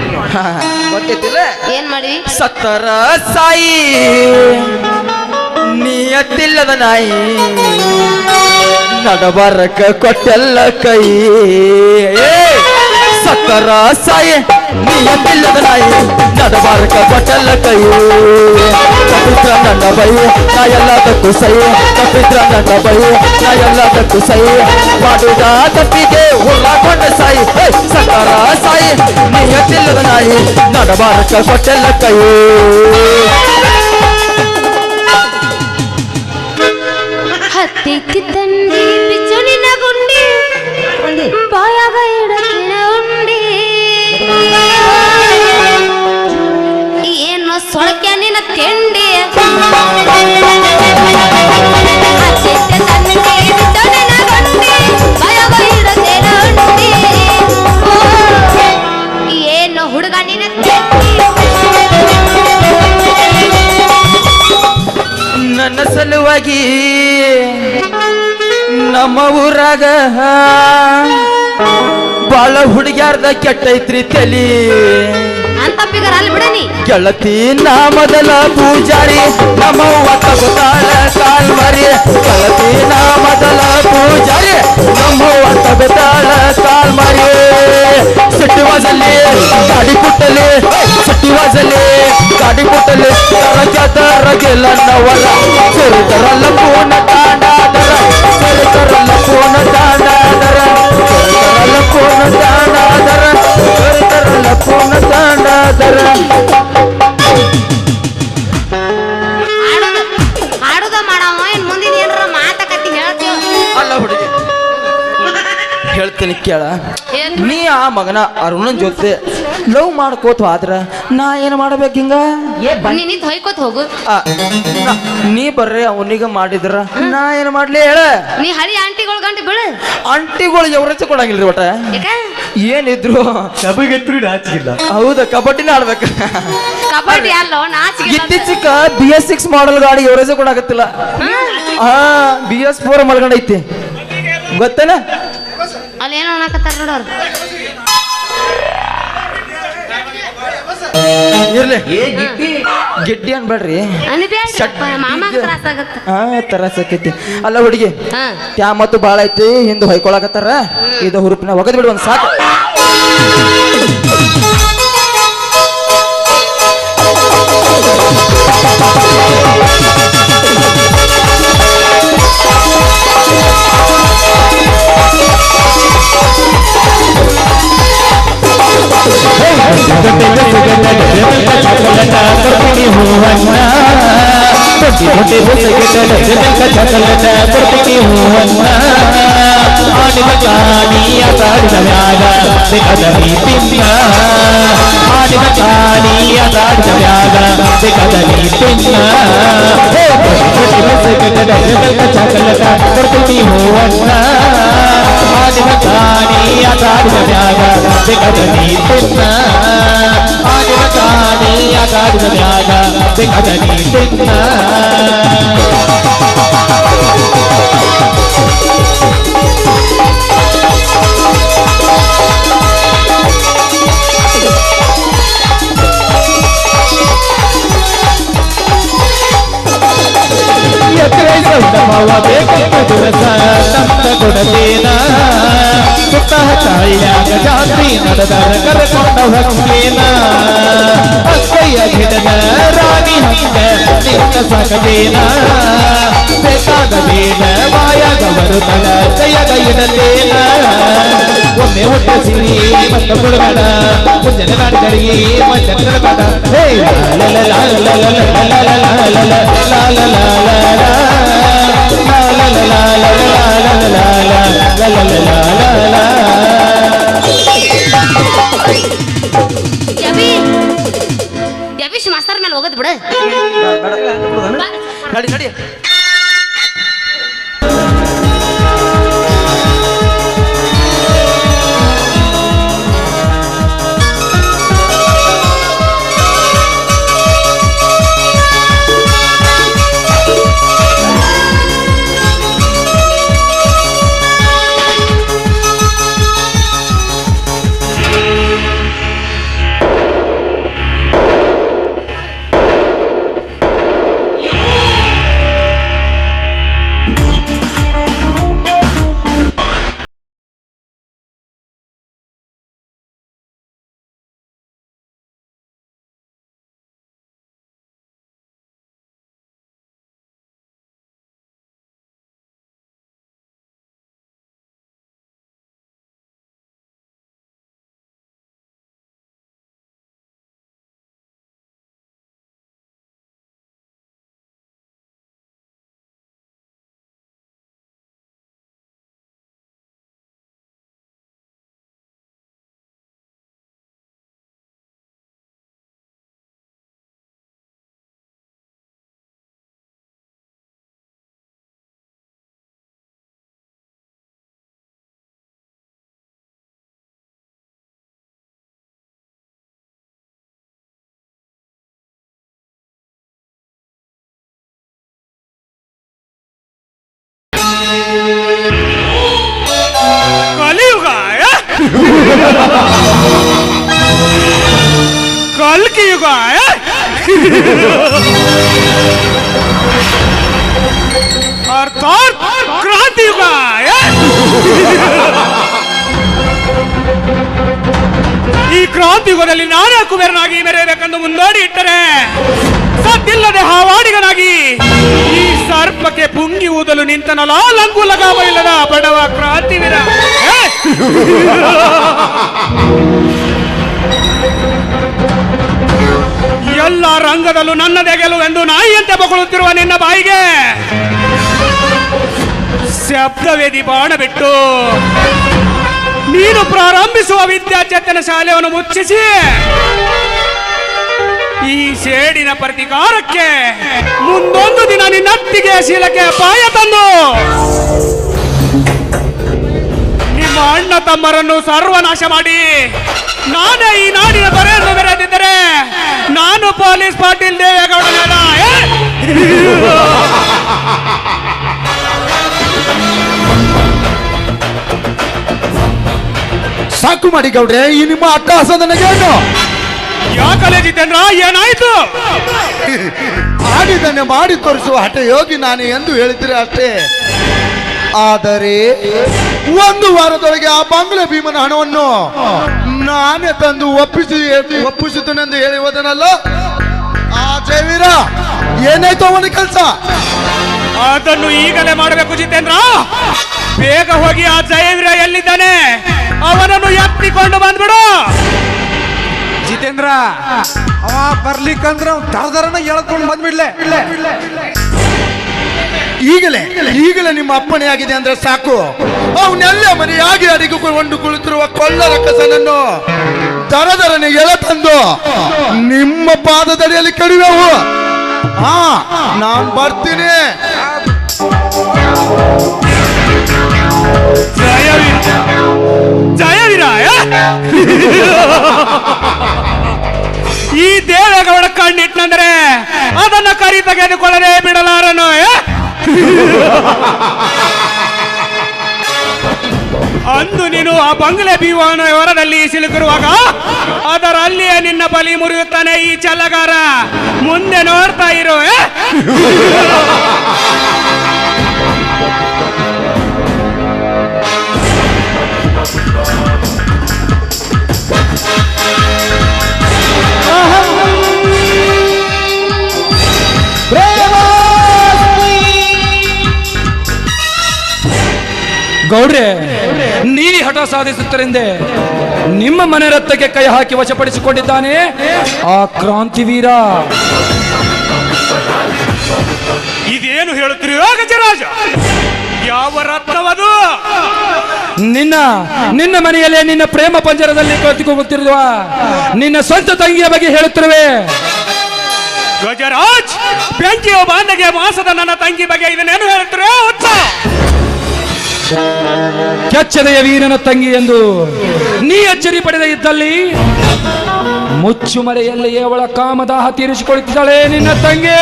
ಗೊತ್ತೈತಿಲ್ಲ ಏನ್ ಮಾಡಿ ಸತ್ತರ ಸಾಯಿ ನಿಯತ್ತಿಲ್ಲದ ನಾಯಿ ನಡಬಾರಕ ಕೊಟ್ಟೆಲ್ಲ ಕೈ ಸತ್ತರ ಸಾಯಿ ನಿಯತ್ತಿಲ್ಲದ ನಾಯಿ ನಡಬಾರಕ ಕೊಟ್ಟೆಲ್ಲ ಕೈ ತಪ್ಪಿದ್ರ ನನ್ನ ಬೈ ನಾ ಎಲ್ಲದಕ್ಕೂ ಸೈ ತಪ್ಪಿದ್ರ ನನ್ನ ಬೈ ನಾ ಎಲ್ಲದಕ್ಕೂ ಸೈ ಮಾಡಿದ ತಪ್ಪಿಗೆ ಹುರ್ಲಾಕೊಂಡ ಸಾಯಿ ಸತ್ತರ ಸಾಯಿ ನಿಯತ್ತಿಲ್ಲದ ನಾಯಿ ನಡಬಾರಕ ಕೊಟ್ಟೆಲ್ಲ ಕೈ ಹತ್ತಿಕ್ಕಿ ತಂಡಿ ಬಿಚ್ಚುನಿನ ಗುಂಡಿ ಬಾಯಾಗ ಇಡಕಿನ ಉಂಡಿ ಏನು ಸೊಳಕೆ ನಿನ್ನ ತಿಂಡಿ ಹತ್ತಿತ್ತೆ ತಂಡಿ ಬಿಚ್ಚುನಿನ ಗುಂಡಿ ಬಾಯಾಗ ಇಡಕಿನ ಉಂಡಿ ಏನು ಹುಡುಗ ನಿನ್ನ ತಿಂಡಿ ನನ್ನ ಸಲುವಾಗಿ ನಮ್ಮ ಊರಾಗ ಬಾಳ ಹುಡುಗ್ಯಾರ್ದ ಕೆಟ್ಟೈತ್ರಿ ತಲಿ ಅಂತ ಪಿಗರ್ ಅಲ್ಲಿ ಬಿಡನಿ ಗೆಳತಿ ನಾ ಮೊದಲ ಪೂಜಾರಿ ನಮ್ಮವ್ವ ತಗೋತಾಳ ಕಾಲ್ ಮರಿ ಗೆಳತಿ ನಾ ಮೊದಲ ಪೂಜಾರಿ ನಮ್ಮವ್ವ ತಗೋತಾಳ ಕಾಲ್ ಮರಿ ಸಿಟ್ಟಿವಾಜಲ್ಲಿ ಗಾಡಿ ಕುಟ್ಟಲಿ ಸಿಟ್ಟಿವಾಜಲ್ಲಿ ಗಾಡಿ ಕುಟ್ಟಲಿ ತರಗೆಲ್ಲ ನವರ ಸರಿತರಲ್ಲ ಪೂರ್ಣ ತಾಂಡಾದರ ಸರಿತರಲ್ಲ ಪೂರ್ಣ ತಾಂಡಾದರ ಸರಿತರಲ್ಲ ಪೂರ್ಣ ತಾಂಡಾದರ ಸರಿತರಲ್ಲ ಪೂರ್ಣ ತಾಂಡಾದರ ಹಾಡುದ ಮಾಡವ ಏನ್ ಮುಂದಿನ ಏನಾರ ಮಾತಕತ್ತಿ ಹೇಳ್ತೀವಿ ಅಲ್ಲ ಹುಡುಗಿ ಹೇಳ್ತೀನಿ ಕೇಳ ನೀ ಆ ಮಗನ ಅರುಣನ್ ಜೊತೆ ಲವ್ ಮಾಡ್ಕೋತ ಆದ್ರ ನಾ ಏನ್ ಮಾಡ್ಬೇಕು ಹಿಂಗ ನೀ ಹೊಯ್ಕೋತ್ ಹೋಗು ನೀ ಬರ್ರಿ ಅವನಿಗ ಮಾಡಿದ್ರ ನಾ ಏನ್ ಮಾಡ್ಲಿ ಹೇಳ ನೀ ಹಳಿ ಆಂಟಿಗಳ ಗಂಟೆ ಬೀಳು ಆಂಟಿಗಳು ಎವರಚ್ಚ ಕೊಡಂಗಿಲ್ರಿ ಒಟ್ಟ ಯಾಕ ಏನಿದ್ರು ಹೌದ ಕಬಡ್ಡಿನ ಆಡ್ಬೇಕು ಕಬಡ್ಡಿ ಅಲ್ಲೋ ನಾಚಿಕೆ ಇತ್ತೀಚಿಕ BS6 ಮಾಡಲ್ ಗಾಡಿ ಎವರೇಜ್ ಕೊಡಾಕತ್ತಿಲ್ಲ BS4 ಮಲ್ಕೊಂಡೈತಿ ಗೊತ್ತೇನ ಅಲ್ಲಿ ಏನೋ ಅನ್ನಕತ್ತಾರ ನೋಡೋರು ಇರ್ಲಿ ಗಿಡ್ಡಿ ಅನ್ಬೇಡ್ರಿ ಮಾಮ ತ್ರಾಸ ಆಗತ್ತ ತರಾಸ ಆಕೈತಿ ಅಲ್ಲ ಹುಡುಗಿ ಹಾ ಟ್ಯಾ ಮತ್ತು ಬಾಳ ಐತಿ ಹಿಂದೆ ಹೊಯ್ಕೊಳಕತ್ತಾರ ಇದು ಹುರುಪಿನ ಒಗದ್ ಬಿಡು ಒಂದ್ ಸಾಕು ಚಾಕಲಟ ಕೊಡ್ತೀನಿ ಹೂವಣ್ಣ ಆಡಿನ ಕಾಣಿ ಆಟಾಡಿದ ಮ್ಯಾಗ ಬೆಗದ ನೀ ತಿನ್ನ ಆಡಿನ ಕಾಣಿ ಆಟಾಡಿದ ಮ್ಯಾಗ ಬೆಗದ ನೀ ತಿನ್ನ ಕೊಡದೇನ ಸುತ್ತ ತಾಳ್ಯಾಗ ಜಾತ್ರಿ ನಡೆದರ ಕರೆಕೊಂಡ ಹೊಕ್ಕೇನ ಅಕ್ಕಯ್ಯ ಗಿಡದ ರಾಣಿ ಹಂಗ ನಿನ್ನ ಸಾಕದೇನ ಬೇಕಾಗದೇನ ಬಾಯಾಗ ಬರುತ್ತಲ ಕೈಯಾಗ ಇಡಲೇನ ಒಮ್ಮೆ ಊಟ ಸಿರಿ ಮತ್ತ ಕೊಡಬೇಡ ಮುಂಜಾನೆ ನಾಡಿದರಿಗೆ ಮಧ್ಯಾಹ್ನ ಬೇಡ ಹೇ ಲಾಲ ಲಾಲ ಲಾಲ ಲಾಲ ಲಾಲ ಲಾಲ ಲಾಲ ಮಾಸ್ತರ್ ಮೇಲೆ ಹೋಗೋದು ಬಿಡ ನಡಿ ನಡಿ कल की युग आया अर्थात क्रांति युग आया ಈ ಕ್ರಾಂತಿ ಯುಗದಲ್ಲಿ ನಾನೇ ಕುಬೇರನಾಗಿ ಮೆರೆಯಬೇಕೆಂದು ಮುಂದೋಡಿ ಇಟ್ಟರೆ ಸದ್ದಿಲ್ಲದೆ ಹಾವಾಡಿಗನಾಗಿ ಈ ಸರ್ಪಕ್ಕೆ ಪುಂಗಿ ಊದಲು ನಿಂತನಲ್ಲ ಲಂಗು ಲಗಾಮ ಇಲ್ಲದ ಬಡವ ಕ್ರಾಂತಿವೀರ ಎಲ್ಲ ರಂಗದಲ್ಲೂ ನನ್ನದೇ ಗೆಲುವೆಂದು ನಾಯಿಯಂತೆ ಬೊಗಳುತ್ತಿರುವ ನಿನ್ನ ಬಾಯಿಗೆ ಶಬ್ದವೇದಿ ಬಾಣ ಬಿಟ್ಟು ನೀನು ಪ್ರಾರಂಭಿಸುವ ವಿದ್ಯಾಚೇತನ ಶಾಲೆಯನ್ನು ಮುಚ್ಚಿಸಿ ಈ ಸೇಡಿನ ಪ್ರತಿಕಾರಕ್ಕೆ ಮುಂದೊಂದು ದಿನ ನಿನ್ನತ್ತಿಗೆ ಶೀಲಕ್ಕೆ ಅಪಾಯ ತಂದು ನಿಮ್ಮ ಅಣ್ಣ ತಮ್ಮರನ್ನು ಸರ್ವನಾಶ ಮಾಡಿ ನಾನೇ ಈ ನಾಡಿನ ಬರೆಯನ್ನು ಮೆರೆದಿದ್ದರೆ ನಾನು ಪೊಲೀಸ್ ಪಾಟೀಲ್ ದೇವೇಗೌಡನಲ್ಲ. ಸಾಕು ಮಾಡಿ ಗೌಡ್ರೆ, ಈ ನಿಮ್ಮ ಅಟ್ಟಹಾಸ ನನಗೇನು? ಯಾಕಲೆ ಜಿತೇಂದ್ರ, ಏನಾಯ್ತು? ಆಡಿದನ್ನೇ ಮಾಡಿ ತೋರಿಸುವ ಹಠ ಯೋಗಿ ನಾನು ಎಂದು ಹೇಳಿದ್ರೆ ಅಷ್ಟೇ. ಆದರೆ ಒಂದು ವಾರದೊಳಗೆ ಆ ಬಂಗ್ಲೆ ಭೀಮನ ಹಣವನ್ನು ನಾನೇ ತಂದು ಒಪ್ಪಿಸುತ್ತೇನೆಂದು ಹೇಳಿ ಹೋದನಲ್ಲ ಆ ಜಯವೀರ, ಏನಾಯ್ತು ಅವನ ಕೆಲಸ? ಅದನ್ನು ಈಗಲೇ ಮಾಡಬೇಕು ಜಿತೇಂದ್ರ. ಬೇಗ ಹೋಗಿ ಆ ಜಯವೀರ ಎಲ್ಲಿದ್ದಾನೆ ಅವನನ್ನು ಎತ್ತಿಕೊಂಡು ಬಂದ್ಬಿಡು. ಜಿತೇಂದ್ರ ಅವ ಬರ್ಲಿಕ್ಕಂದ್ರ ದರದರನ ಎಳ್ಕೊಂಡು ಬಂದ್ಬಿಡ್ಲೆ. ಈಗಲೇ ನಿಮ್ಮ ಅಪ್ಪಣೆ ಆಗಿದೆ ಅಂದ್ರೆ ಸಾಕು. ಅವನ್ನೆಲ್ಲ ಮನೆಯಾಗಿ ಅಡಿಗೆಕೊಂಡು ಕುಳಿತಿರುವ ಕೊಳ್ಳರ ಕಸನನ್ನು ದರದರನೆ ಎಳೆ ತಂದು ನಿಮ್ಮ ಪಾದದಡಿಯಲ್ಲಿ ಕಡಿವೆವು. ಹಾ ನಾನ್ ಬರ್ತೀನಿ. ಜಯವೀರ ಈ ದೇವೇಗೌಡ ಕಣ್ಣಿಟ್ನಂದ್ರೆ ಅದನ್ನ ಕರಿ ತೆಗೆದುಕೊಳ್ಳದೆ ಬಿಡಲಾರನು. ಅಂದು ನೀನು ಆ ಬಂಗ್ಲೆ ಬೀವಾನ ಹೊರದಲ್ಲಿ ಸಿಲುಕಿರುವಾಗ ಅದರಲ್ಲಿಯೇ ನಿನ್ನ ಬಲಿ ಮುರಿಯುತ್ತಾನೆ ಈ ಚಲ್ಲಗಾರ. ಮುಂದೆ ನೋಡ್ತಾ ಇರು. ಗೌಡ್ರೆ, ನೀಲಿ ಹಠ ಸಾಧಿಸುತ್ತರೆಂದೇ ನಿಮ್ಮ ಮನೆ ರಥಕ್ಕೆ ಕೈ ಹಾಕಿ ವಶಪಡಿಸಿಕೊಂಡಿದ್ದಾನೆ ಆ ಕ್ರಾಂತಿವೀರ. ಇದೇನು ಹೇಳುತ್ತೀರಿ ಗಜರಾಜ? ಯಾವ ರತ್ನವದು? ನಿನ್ನ ಮನೆಯಲ್ಲೇ ನಿನ್ನ ಪ್ರೇಮ ಪಂಜರದಲ್ಲಿ ಕಳೆದುಕೊಳ್ಳುತ್ತಿರುವ ನಿನ್ನ ಸ್ವಂತ ತಂಗಿಯ ಬಗ್ಗೆ ಹೇಳುತ್ತಿರುವೆ. ಗಜರಾಜ್, ಬೆಂಕಿಯ ಬಾಂಧಗೆ ಮಾಸದ ನನ್ನ ತಂಗಿ ಬಗ್ಗೆ ಇದನ್ನೇನು ಹೇಳುತ್ತೀರಿ? ಕೆಚ್ಚದೆಯ ವೀರನ ತಂಗಿ ಎಂದು ನೀ ಅಚ್ಚರಿ ಪಡೆದ ಇದ್ದಲ್ಲಿ ಮುಚ್ಚುಮರೆಯಲ್ಲಿಯೇ ಅವಳ ಕಾಮದಾಹ ತೀರಿಸಿಕೊಳ್ಳುತ್ತಿದ್ದಾಳೆ ನಿನ್ನ ತಂಗಿ.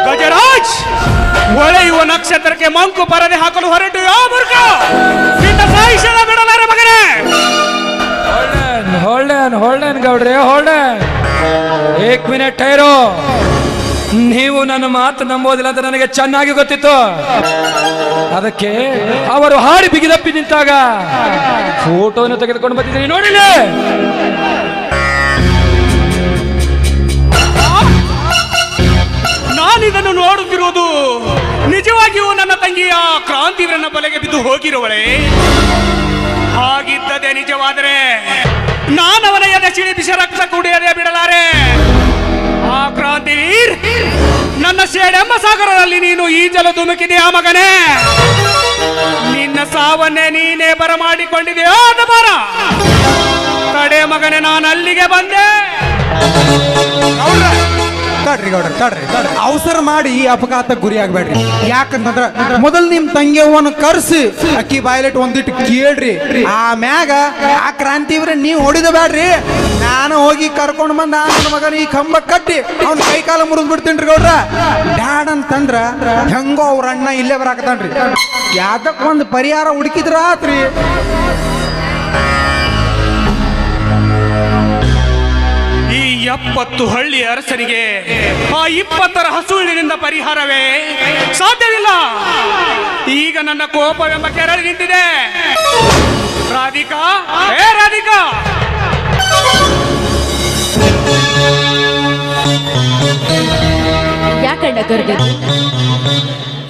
ಗಜರಾಜ್, ಹೊಳೆಯುವ ನಕ್ಷತ್ರಕ್ಕೆ ಮಂಕು ಪರದೆ ಹಾಕಲು ಹೊರಟು ಯಾವ ಮೂರ್ಖ ನಿನ್ನ ಸಾಯಿಸದ ಬಿಡಲಾರ ಮಗನೇ. ಹೋಲ್ಡನ್ ಗೌಡ್ರೆ, ಹೋಲ್ಡನ್. ಏಕ್ ಮಿನಿಟ್ ಟೈರೋ. ನೀವು ನನ್ನ ಮಾತು ನಂಬೋದಿಲ್ಲ ಅಂತ ನನಗೆ ಚೆನ್ನಾಗಿ ಗೊತ್ತಿತ್ತು. ಅದಕ್ಕೆ ಅವರು ಹಾಡಿ ಬಿಗಿದಪ್ಪಿ ನಿಂತಾಗ ಫೋಟೋನ ತೆಗೆದುಕೊಂಡು ಬಂದಿದ್ದೀನಿ, ನೋಡಿಲ್ಲ? ನಾನಿದನ್ನು ನೋಡುತ್ತಿರುವುದು ನಿಜವಾಗಿಯೂ ನನ್ನ ತಂಗಿಯ ಕ್ರಾಂತಿವೀರನ ಬಲೆಗೆ ಬಿದ್ದು ಹೋಗಿರುವಳೆ. ಹಾಗಿದ್ದದೆ ನಿಜವಾದರೆ ನಾನವನ ಎದೆ ಸಿಡಿಬಿಸಿ ರಕ್ತ ಕುಡಿಯದೆ ಬಿಡಲಾರೆ. ಆ ಕ್ರಾಂತಿವೀರ್ ನನ್ನ ಸೇಡೆಂಬ ಸಾಗರದಲ್ಲಿ ನೀನು ಈಜಲು ಧುಮುಕಿದೆಯಾ ಮಗನೇ? ನಿನ್ನ ಸಾವನ್ನೇ ನೀನೇ ಬರಮಾಡಿಕೊಂಡಿದೆಯೋ ಬರ ತಡೆ ಮಗನೇ, ನಾನು ಅಲ್ಲಿಗೆ ಬಂದೆ. ತಡ್ರಿ ಗೌಡ್ರ, ತಡ್ರಿ. ಅವಸರ ಮಾಡಿ ಈ ಅಪಘಾತ ಗುರಿ ಆಗ್ಬೇಡ್ರಿ. ಯಾಕಂತಂದ್ರ ಮೊದಲ್ ನಿಮ್ ತಂಗಿಯವ್ವನ ಕರ್ಸಿ ಅಕ್ಕಿ ಬಾಯ್ಲೆಟ್ ಒಂದಿಟ್ಟು ಕೇಳ್ರಿ. ಆಮ್ಯಾಗ ಆ ಕ್ರಾಂತಿವ್ರ ನೀವ್ ಹೊಡಿದ ಬ್ಯಾಡ್ರಿ. ನಾನು ಹೋಗಿ ಕರ್ಕೊಂಡ್ ಬಂದ ನನ್ನ ಮಗನ ಈ ಕಂಬ ಕಟ್ಟಿ ಅವ್ನ ಕೈ ಕಾಲ ಮುರಿದ್ ಬಿಡ್ತೀನ್ರಿ ಗೌಡ್ರ. ಬ್ಯಾಡ್ ಅಂತಂದ್ರ ಹೆಂಗೋ ಅವ್ರ ಅಣ್ಣ ಇಲ್ಲೇ ಬರಾಕತಾನ್ರಿ. ಯಾವ್ದಕ್ಕೊಂದು ಪರಿಹಾರ ಹುಡುಕಿದ್ರ ಆತ್ರಿ. ಈ 70 ಹಳ್ಳಿ ಅರಸನಿಗೆ ಆ 20 ಹಸುವಿನಿಂದ ಪರಿಹಾರವೇ ಸಾಧ್ಯವಿಲ್ಲ. ಈಗ ನನ್ನ ಕೋಪವೆಂಬ ಕೆರಳಿ ನಿಂತಿದೆ. ರಾಧಿಕಾ, ರಾಧಿಕಾ, ಯಾಕಂಡ ಕರೆದ?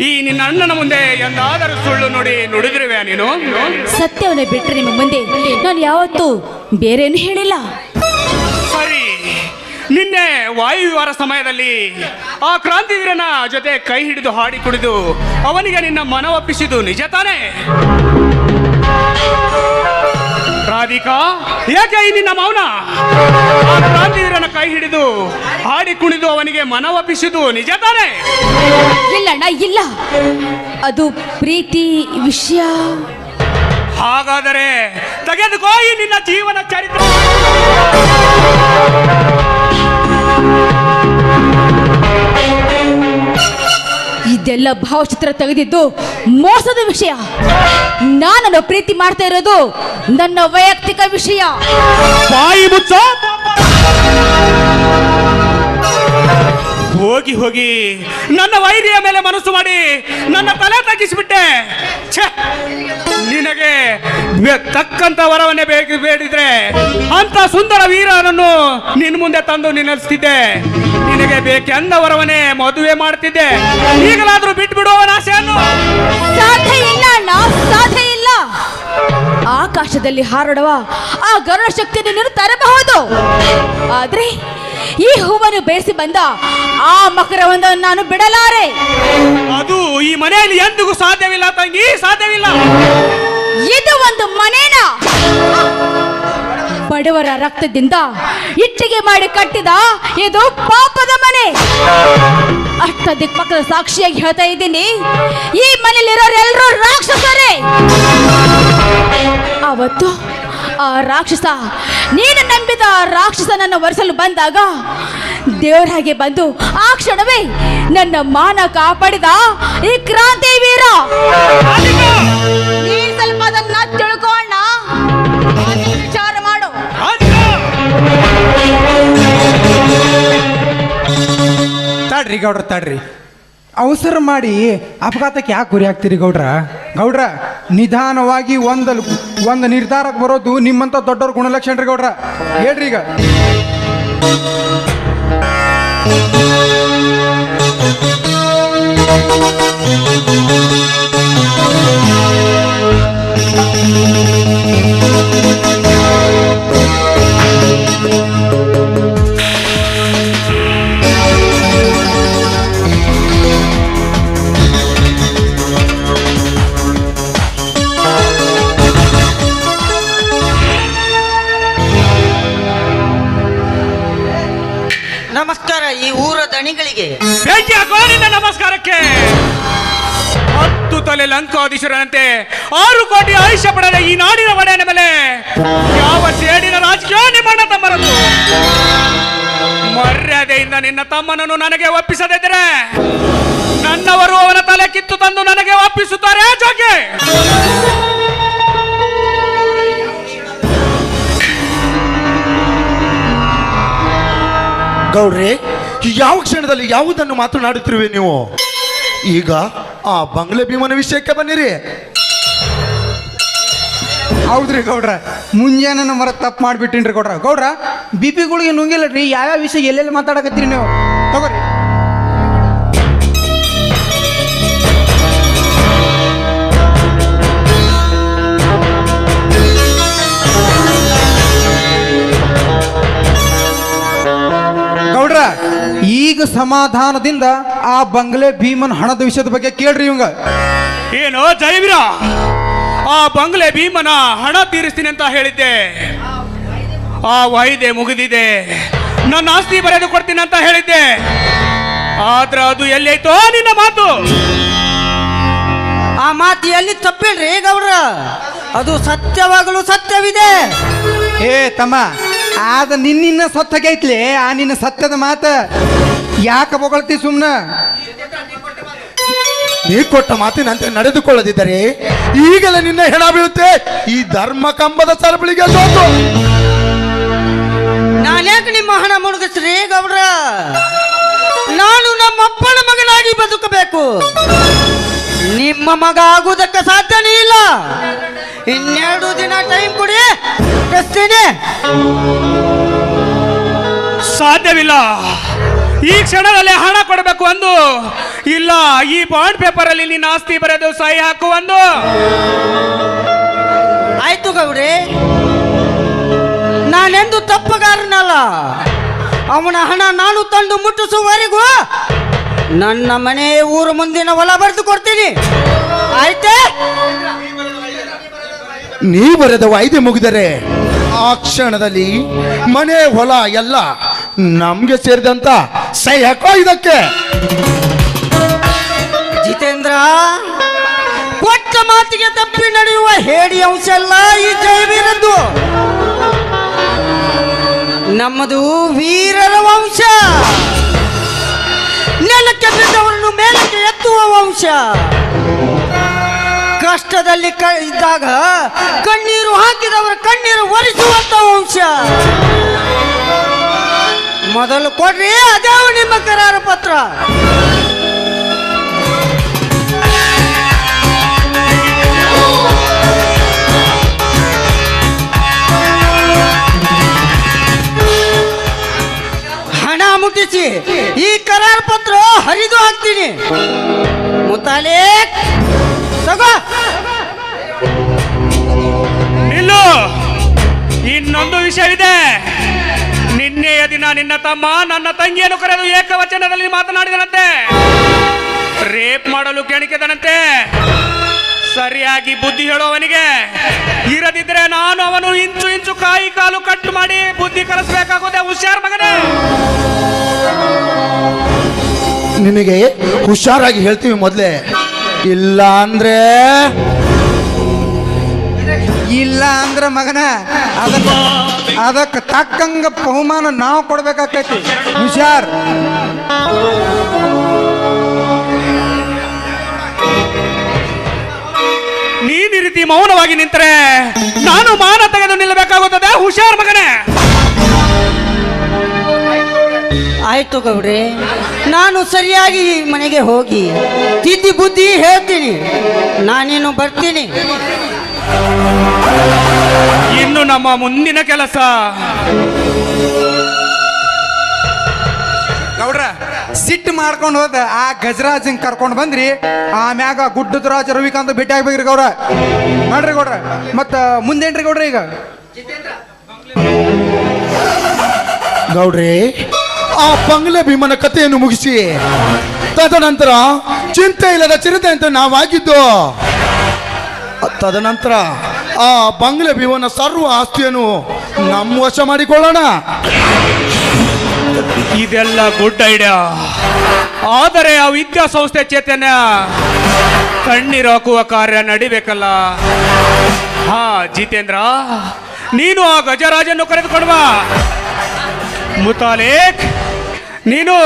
ಈ ನಿನ್ನ ಅಣ್ಣನ ಮುಂದೆ ಎಂದಾದರೂ ಸುಳ್ಳು ನುಡಿದಿರುವೆ ನೀನು? ಸತ್ಯವನ್ನೇ ಬಿಟ್ಟರೆ ನಿಮ್ಮ ಮುಂದೆ ನಾನು ಯಾವತ್ತೂ ಬೇರೇನು ಹೇಳಿಲ್ಲ. ಸರಿ, ನಿನ್ನೆ ವಾಯುವಿಹಾರ ಸಮಯದಲ್ಲಿ ಆ ಕ್ರಾಂತಿವೀರನ ಜೊತೆ ಕೈ ಹಿಡಿದು ಹಾಡಿ ಕುಡಿದು ಅವನಿಗೆ ನಿನ್ನ ಮನವೊಪ್ಪಿಸಿದ್ದು ನಿಜ ತಾನೇ? ರಾಧಿಕಾ, ಯಾಕೆ ಈ ನಿನ್ನ ಮೌನ? ಆ ಕ್ರಾಂತಿವೀರನ ಕೈ ಹಿಡಿದು ಹಾಡಿ ಕುಣಿದು ಅವನಿಗೆ ಮನವೊಪ್ಪಿಸಿದ್ದು ನಿಜ ತಾನೇ? ಇಲ್ಲಣ್ಣ, ಇಲ್ಲ. ಅದು ಪ್ರೀತಿ ವಿಷಯ. ಹಾಗಾದರೆ ತೆಗೆದುಕೋ ಈ ನಿನ್ನ ಜೀವನ ಚರಿತ್ರೆ. ಇದೆಲ್ಲ ಭಾವಚಿತ್ರ ತೆಗೆದಿದ್ದು ಮೋಸದ ವಿಷಯ. ನಾನನ್ನು ಪ್ರೀತಿ ಮಾಡ್ತಾ ಇರೋದು ನನ್ನ ವೈಯಕ್ತಿಕ ವಿಷಯ. ಬಾಯಿ ಮುಚ್ಚ. ಹೋಗಿ ಹೋಗಿ ನನ್ನ ವೈರಿಯ ಮೇಲೆ ಮನಸ್ಸು ಮಾಡಿ ನನ್ನ ತಲೆ ತಗ್ಗಿಸಿಬಿಟ್ಟೆ. ನಿನಗೆ ತಕ್ಕಂತ ವರವನ್ನೇ ಬೇಡಿದ್ರೆ ಅಂತ ಸುಂದರ ವೀರನನ್ನು ನಿನ್ನ ಮುಂದೆ ತಂದು ನಿಲ್ಲಿಸ್ತಿದ್ದೆ. ನಿನಗೆ ಬೇಕೆಂದ ವರವನ್ನೇ ಮದುವೆ ಮಾಡ್ತಿದ್ದೆ. ಈಗಲಾದ್ರೂ ಬಿಟ್ಬಿಡು ಅವನ ಆಸೆಯನ್ನು. ಸಾಧ್ಯ ಇಲ್ಲ ಅಣ್ಣ, ಸಾಧ್ಯ ಇಲ್ಲ. ಆಕಾಶದಲ್ಲಿ ಹಾರಾಡುವ ಆ ಗರುಡ ಶಕ್ತಿಯನ್ನು ನೀನು ತರಬಹುದು. ಆದ್ರೆ ಈ ಹೂವನ್ನು ಬೇಯಿಸಿ ಬಂದ ಆ ಮಕರವನ್ನು ನಾನು ಬಿಡಲಾರೆ. ಅದು ಈ ಮನೆಯಲ್ಲಿ ಎಂದಿಗೂ ಸಾಧ್ಯವಿಲ್ಲ ತಂಗಿ, ಸಾಧ್ಯವಿಲ್ಲ. ಇದು ಒಂದು ಮನೇನ ಬಡವರ ರಕ್ತದಿಂದ ಇಟ್ಟಿಗೆ ಮಾಡಿ ಕಟ್ಟಿದ ಇದು ಪಾಪದ ಮನೆ. ಅಷ್ಟ ದಿಕ್ಪಕ್ಕದ ಸಾಕ್ಷಿಯಾಗಿ ಹೇಳ್ತಾ ಇದ್ದೀನಿ, ಈ ಮನೆಯಲ್ಲಿರೋರೆಲ್ಲರೂ ರಾಕ್ಷಸರೇ. ಅವತ್ತು ಆ ರಾಕ್ಷಸ, ನೀನು ನಂಬಿದ ರಾಕ್ಷಸನನ್ನು ಒರೆಸಲು ಬಂದಾಗ ದೇವರ ಹಾಗೆ ಬಂದು ಆ ಕ್ಷಣವೇ ನನ್ನ ಮಾನ ಕಾಪಾಡಿದ ಈ ಕ್ರಾಂತಿ ವೀರ. ನೀನ್ ಸ್ವಲ್ಪ ಅದನ್ನ ತಿಳ್ಕೋಣ, ವಿಚಾರ ಮಾಡು. ತಡ್ರಿ ಗೌಡ್ರ ತಡ್ರಿ, ಅವಸರ ಮಾಡಿ ಅಪಘಾತಕ್ಕೆ ಯಾಕೆ ಗುರಿ ಆಗ್ತೀರಿ ಗೌಡ್ರ ನಿಧಾನವಾಗಿ ಒಂದು ನಿರ್ಧಾರಕ್ಕೆ ಬರೋದು ನಿಮ್ಮಂತ ದೊಡ್ಡವ್ರ ಗುಣಲಕ್ಷಣ ರೀ ಗೌಡ್ರ. ಹೇಳ್ರಿ ಈಗ. ನಮಸ್ಕಾರ ಈ ಊರ ದಣಿಗಳಿಗೆ. ಬೆಂಕಿ ಹಾಕೋ ನಿನ್ನ ನಮಸ್ಕಾರಕ್ಕೆ. 10 ತಲೆ ಲಂಕಾಧೀಶರಂತೆ 6 ಕೋಟಿ ಆಯುಷ್ಯ ಪಡೆದ ಈ ನಾಡಿನ ಒಡೆಯನ ಮೇಲೆ ಯಾವ ಸೇಡಿನ ರಾಜಕೀಯ ನಿಮ್ಮಣ್ಣ ತಮ್ಮರದು? ಮರ್ಯಾದೆಯಿಂದ ನಿನ್ನ ತಮ್ಮನನ್ನು ನನಗೆ ಒಪ್ಪಿಸದಿದ್ದರೆ ನನ್ನವರು ಅವನ ತಲೆ ಕಿತ್ತು ತಂದು ನನಗೆ ಒಪ್ಪಿಸುತ್ತಾರೆ. ಜೋಗಿ ಗೌಡ್ರೆ, ಯಾವ ಕ್ಷಣದಲ್ಲಿ ಯಾವುದನ್ನು ಮಾತನಾಡುತ್ತಿರುವೆ ನೀವು? ಈಗ ಆ ಬಂಗ್ಲೆ ಭೀಮನ ವಿಷಯಕ್ಕೆ ಬನ್ನಿರಿ. ಹೌದ್ರಿ ಗೌಡ್ರ, ಮುಂಜಾನೆ ಮರ ತಪ್ಪು ಮಾಡಿಬಿಟ್ಟಿನ್ರಿ ಗೌಡ್ರ. ಬಿಪಿಗಳಿಗೆ ನುಂಗಿಲ್ಲ ರೀ, ಯಾವ್ಯಾವ ವಿಷಯ ಎಲ್ಲೆಲ್ಲಿ ಮಾತಾಡಕತ್ತೀರಿ ನೀವು? ತಗೋರಿ. ಗೌಡ್ರ, ಈಗ ಸಮಾಧಾನದಿಂದ ಆ ಬಂಗ್ಲೆ ಭೀಮನ್ ಹಣದ ವಿಷಯದ ಬಗ್ಗೆ ಕೇಳ್ರಿ ಇವಂಗ. ಏನೋ ಜಯವೀರ, ಆ ಬಂಗ್ಲೆ ಭೀಮನ ಹಣ ತೀರಿಸ್ತೀನಿ ಅಂತ ಹೇಳಿದ್ದೆ. ಆ ವಾಯಿದೆ ಮುಗಿದಿದೆ. ನನ್ನ ಆಸ್ತಿ ಬರೆದು ಕೊಡ್ತೀನಿ ಅಂತ ಹೇಳಿದ್ದೆ. ಆದ್ರೆ ಅದು ಎಲ್ಲೈತೋ ನಿನ್ನ ಮಾತು? ಆ ಮಾತು ಎಲ್ಲಿ ತಪ್ಪಿಲ್ರಿ ಗೌಡ್ರ, ಅದು ಸತ್ಯವಾಗಲು ಸತ್ಯವಿದೆ. ಏ ತಮ್ಮ, ಆದ ನಿನ್ನ ಸತ್ತಗೈತ್ಲಿ ಆ ನಿನ್ನ ಸತ್ಯದ ಮಾತ. ಯಾಕ ಬೊಗಳ್ತಿ ಸುಮ್ನ? ನೀ ಕೊಟ್ಟ ಮಾತಿನಂತೆ ನಡೆದುಕೊಳ್ಳದಿದ್ದರೆ ಈಗಲೇ ನಿನ್ನ ಹೆಣ ಬೀಳುತ್ತೆ ಈ ಧರ್ಮ ಕಂಬದ ಸರಪಳಿಗೆ ಸೋತು. ನಾನ್ಯಾಕೆ ನಿಮ್ಮ ಹಣ ಮುಳುಗಿಸ್ರಿ ಗೌಡ್ರ? ನಾನು ನಮ್ಮ ಅಪ್ಪನ ಮಗನಾಗಿ ಬದುಕಬೇಕು. ನಿಮ್ಮ ಮಗ ಆಗುವುದಕ್ಕೆ ಸಾಧ್ಯನೇ ಇಲ್ಲ. 2 ದಿನ ಟೈಮ್ ಕೊಡಿ, ಕಳಿಸ್ತೀನಿ. ಸಾಧ್ಯವಿಲ್ಲ. ಈ ಕ್ಷಣದಲ್ಲಿ ಹಣ ಕೊಡಬೇಕು ಅಂದು, ಇಲ್ಲ ಈ ಬಾಂಡ್ ಪೇಪರ್ ಅಲ್ಲಿ ನಿನ್ನ ಆಸ್ತಿ ಬರೆದು ಸಹಿ ಹಾಕು ಅಂದು. ಆಯ್ತು ಗೌಡ್ರೆ, ನಾನೆಂದು ತಪ್ಪಗಾರನಲ್ಲ. ಅವನ ಹಣ ನಾನು ತಂದು ಮುಟ್ಟಿಸುವವರೆಗೂ ನನ್ನ ಮನೆ ಊರು ಮುಂದಿನ ಹೊಲ ಬರೆದು ಕೊಡ್ತೀನಿ. ಆಯ್ತೇ? ನೀ ಬರೆದ ವಾಯ್ದೆ ಮುಗಿದರೆ ಆ ಕ್ಷಣದಲ್ಲಿ ಮನೆ ಹೊಲ ಎಲ್ಲ ನಮ್ಗೆ ಸೇರಿದಂತ ಸಹಿ ಹಾಕೋ ಇದಕ್ಕೆ. ಜಿತೇಂದ್ರ, ಕೊಟ್ಟ ಮಾತಿಗೆ ತಪ್ಪಿ ನಡೆಯುವ ಹೇಡಿ ಅಂಶ ಅಲ್ಲ ಈ ಜಯವೀರದ್ದು. ನಮ್ಮದು ವೀರರ ವಂಶ, ನೆಲಕ್ಕೆ ಬಿದ್ದವರನ್ನು ಮೇಲಕ್ಕೆ ಎತ್ತುವ ವಂಶ. ಕಷ್ಟದಲ್ಲಿ ಇದ್ದಾಗ ಕಣ್ಣೀರು ಹಾಕಿದವರ ಕಣ್ಣೀರು ಒರೆಸುವಂತ ವಂಶ. ಮೊದಲು ಕೊಡ್ರಿ ಅದ್ಯಾವ ನಿಮ್ಮ ಕರಾರ ಪತ್ರ. ಹಣ ಮುಟ್ಟಿಸಿ ಈ ಕರಾರ ಪತ್ರ ಹರಿದು ಹಾಕ್ತೀನಿ. ಮುತಾಲೆ ತಗೋ. ನಿಲ್ಲು, ಇನ್ನೊಂದು ವಿಷಯವಿದೆ. ನಿನ್ನೆಯ ದಿನ ನಿನ್ನ ತಮ್ಮ ನನ್ನ ತಂಗಿಯನ್ನು ಕರೆದು ಏಕವಚನದಲ್ಲಿ ಮಾತನಾಡಿದನಂತೆ. ರೇಪ್ ಮಾಡಲು ಕೆಣಕಿದನಂತೆ. ಸರಿಯಾಗಿ ಬುದ್ಧಿ ಹೇಳುವವನಿಗೆ ಇರದಿದ್ರೆ ನಾನು ಅವನು ಇಂಚು ಇಂಚು ಕಾಯಿ ಕಾಲು ಕಟ್ಟು ಮಾಡಿ ಬುದ್ಧಿ ಕಲಿಸ್ಬೇಕಾಗುತ್ತೆ. ಹುಷಾರ್ ಮಗನೇ. ನಿನಗೆ ಹುಷಾರಾಗಿ ಹೇಳ್ತೀವಿ ಮೊದಲೇ, ಇಲ್ಲ ಅಂದ್ರೆ ಮಗನ ಅದಕ್ಕೆ ತಕ್ಕಂಗ ಬಹುಮಾನ ನಾವು ಕೊಡ್ಬೇಕಾಕೈತಿ. ಹುಷಾರ್. ನೀನ್ ಈ ರೀತಿ ಮೌನವಾಗಿ ನಿಂತರೆ ನಾನು ಮಾನ ತೆಗೆದು ನಿಲ್ಲಬೇಕಾಗುತ್ತದೆ. ಹುಷಾರ್ ಮಗನೇ. ಆಯ್ತು ಗೌಡ್ರೆ, ನಾನು ಸರಿಯಾಗಿ ಮನೆಗೆ ಹೋಗಿ ತಿದ್ದಿ ಬುದ್ಧಿ ಹೇಳ್ತೀನಿ. ನಾನೇನು ಬರ್ತೀನಿ. ಇನ್ನು ನಮ್ಮ ಮುಂದಿನ ಕೆಲಸ ಗೌಡ್ರ ಸಿಟ್ಟು ಮಾಡ್ಕೊಂಡು ಹೋದ ಆ ಗಜರಾಜನ್ ಕರ್ಕೊಂಡು ಬಂದ್ರಿ. ಆಮ್ಯಾಗ ಗುಡ್ಡದ ರಾಜ ರವಿಕಾಂತ್ ಭೇಟಿ ಆಗ್ಬೇಕ್ರಿ ಗೌಡ್ರ. ನೋಡ್ರಿ ಗೌಡ್ರ, ಮತ್ತ ಮುಂದೇನ್ರಿ ಗೌಡ್ರ? ಈಗ ಗೌಡ್ರೆ, ಆ ಬಂಗ್ಲೆ ಭೀಮನ ಕಥೆಯನ್ನು ಮುಗಿಸಿ ತದನಂತರ ಚಿಂತೆ ಇಲ್ಲದ ಚಿರತೆ ಅಂತ ನಾವಾಗಿದ್ದು. ತದನಂತರ ಆ ಬಂಗ್ಲೆ ಭೀಮನ ಸರ್ವ ಆಸ್ತಿಯನ್ನು ನಮ್ಮ ವಶ ಮಾಡಿಕೊಳ್ಳೋಣ. ಇದೆಲ್ಲ ಗುಡ್ ಐಡಿಯಾ. ಆದರೆ ಆ ವಿದ್ಯಾಸಂಸ್ಥೆ ಚೇತನ ಕಣ್ಣೀರು ಹಾಕುವ ಕಾರ್ಯ ನಡಿಬೇಕಲ್ಲ. ಹಾ ಜಿತೇಂದ್ರ, ನೀನು ಆ ಗಜರಾಜನ್ನು ಕರೆದುಕೊಂಡು ಬಾ. ಮುತಾಲೇಕ್, ನೀನು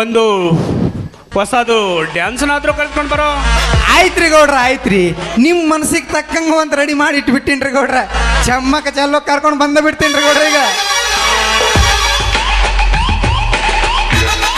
ಒಂದು ಹೊಸದು ಡ್ಯಾನ್ಸ್ನಾದ್ರೂ ಕರೆದುಕೊಂಡು ಬರೋ. ಆಯ್ತ್ರಿ ಗೌಡ್ರ, ಆಯ್ತ್ರಿ. ನಿಮ್ ಮನಸ್ಸಿಗೆ ತಕ್ಕಂಗ ಒಂದ್ ರೆಡಿ ಮಾಡಿ ಇಟ್ಬಿಟ್ಟಿನ್ರಿ ಗೌಡ್ರ. ಚಮ್ಮಕ ಚಲ್ಲೋ ಕರ್ಕೊಂಡು ಬಂದ ಬಿಡ್ತೀನಿ ಗೌಡ್ರ ಈಗ.